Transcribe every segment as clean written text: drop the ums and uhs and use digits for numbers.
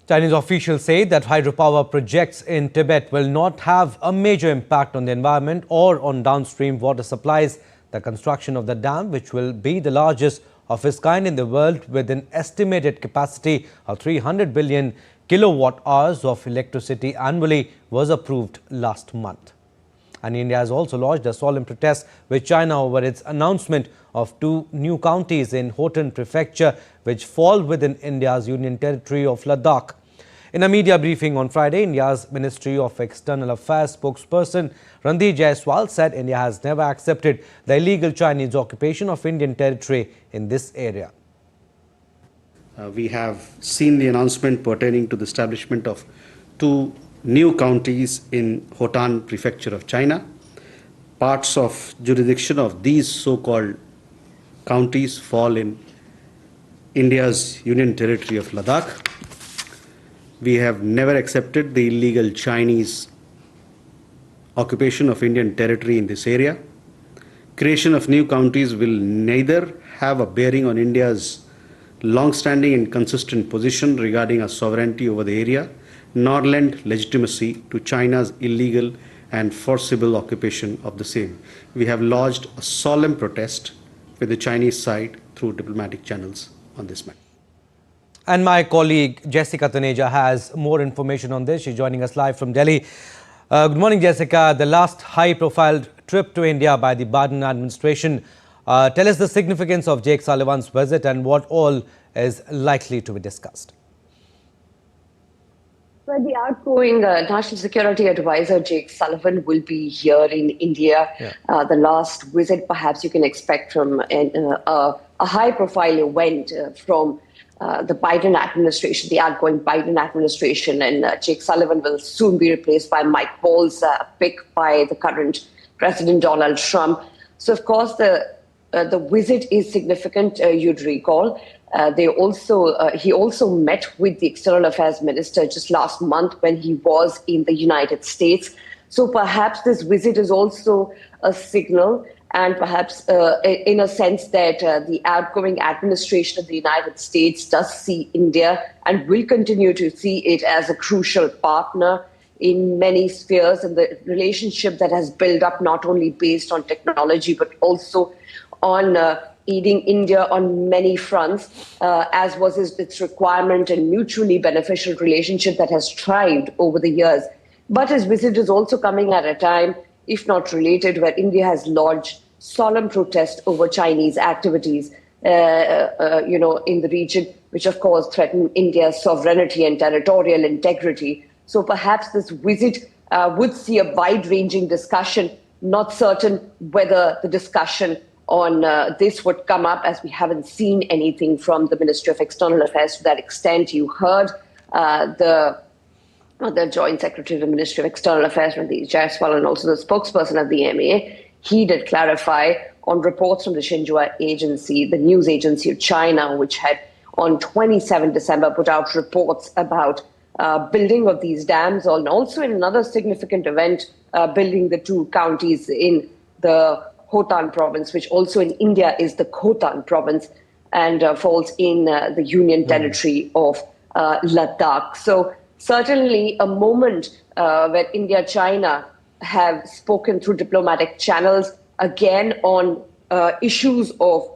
Chinese officials say that hydropower projects in Tibet will not have a major impact on the environment or on downstream water supplies. The construction of the dam, which will be the largest of its kind in the world with an estimated capacity of 300 billion kilowatt hours of electricity annually, was approved last month. And India has also lodged a solemn protest with China over its announcement of two new counties in Khotan prefecture which fall within India's union territory of Ladakh. In a media briefing on Friday, India's Ministry of External Affairs spokesperson Randeep Jaiswal said India has never accepted the illegal Chinese occupation of Indian territory in this area. We have seen the announcement pertaining to the establishment of two new counties in Khotan prefecture of China. Parts of jurisdiction of these so-called counties fall in India's union territory of Ladakh. We have never accepted the illegal Chinese occupation of Indian territory in this area. Creation of new counties will neither have a bearing on India's long-standing and consistent position regarding our sovereignty over the area, nor lend legitimacy to China's illegal and forcible occupation of the same. We have lodged a solemn protest with the Chinese side through diplomatic channels on this matter. And my colleague Jessica Taneja has more information on this. She's joining us live from Delhi. Good morning, Jessica. The last high-profile trip to India by the Biden administration. Tell us the significance of Jake Sullivan's visit and what all is likely to be discussed. Well, the outgoing National Security Advisor, Jake Sullivan, will be here in India. The last visit, perhaps you can expect from a high-profile event from the Biden administration, the outgoing Biden administration. And Jake Sullivan will soon be replaced by Mike Waltz, picked by the current President Donald Trump. So, of course, the visit is significant, you'd recall. He also met with the External Affairs Minister just last month when he was in the United States. So perhaps this visit is also a signal and perhaps in a sense that the outgoing administration of the United States does see India and will continue to see it as a crucial partner in many spheres, and the relationship that has built up not only based on technology but also on aiding India on many fronts, as was its requirement and mutually beneficial relationship that has thrived over the years. But his visit is also coming at a time, if not related, where India has lodged solemn protest over Chinese activities, in the region, which of course threaten India's sovereignty and territorial integrity. So perhaps this visit would see a wide-ranging discussion. Not certain whether the discussion on this would come up, as we haven't seen anything from the Ministry of External Affairs to that extent. You heard the Joint Secretary of the Ministry of External Affairs, Randeep Jaiswal, and also the spokesperson of the MA. He did clarify on reports from the Xinhua agency, the news agency of China, which had on 27 December put out reports about building of these dams, and also in another significant event, building the two counties in the Khotan province, which also in India is the Khotan province and falls in the union territory of Ladakh. So certainly a moment where India-China have spoken through diplomatic channels again on issues of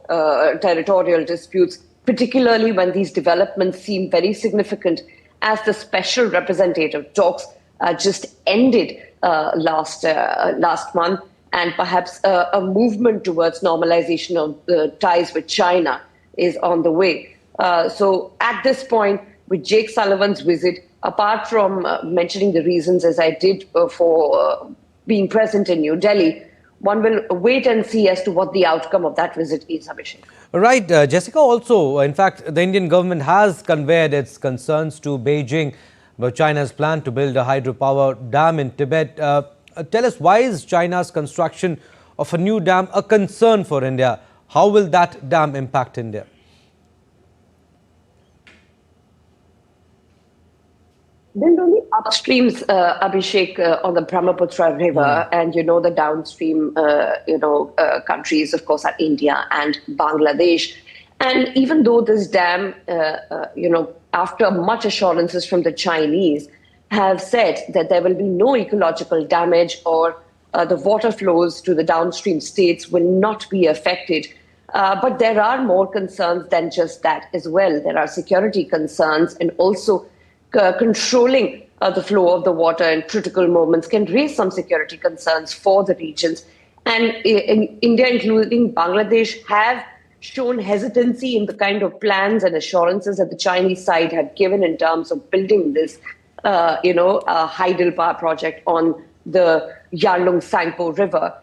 territorial disputes, particularly when these developments seem very significant, as the special representative talks just ended last month. And perhaps a movement towards normalization of the ties with China is on the way. So at this point, with Jake Sullivan's visit, apart from mentioning the reasons, as I did for being present in New Delhi, one will wait and see as to what the outcome of that visit is, Abhishek. Right, Jessica, also, in fact, the Indian government has conveyed its concerns to Beijing about China's plan to build a hydropower dam in Tibet. Tell us, why is China's construction of a new dam a concern for India? How will that dam impact India? There's only upstreams, Abhishek, on the Brahmaputra River, and the downstream, countries, of course, are India and Bangladesh. And even though this dam, after much assurances from the Chinese, have said that there will be no ecological damage or the water flows to the downstream states will not be affected. But there are more concerns than just that as well. There are security concerns, and also controlling the flow of the water in critical moments can raise some security concerns for the regions. And India, including Bangladesh, have shown hesitancy in the kind of plans and assurances that the Chinese side had given in terms of building this, hydropower project on the Yarlung-Sangpo River.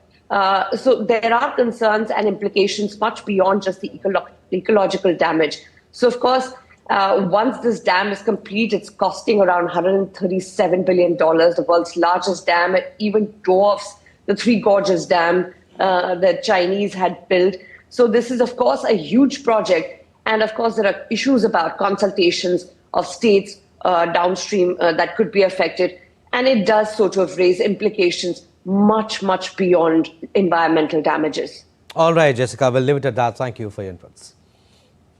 So there are concerns and implications much beyond just the ecological damage. So, of course, once this dam is complete, it's costing around $137 billion, the world's largest dam. It even dwarfs the Three Gorges Dam that Chinese had built. So this is, of course, a huge project. And, of course, there are issues about consultations of states downstream that could be affected. And it does sort of raise implications much, much beyond environmental damages. All right, Jessica, we'll leave it at that. Thank you for your inputs.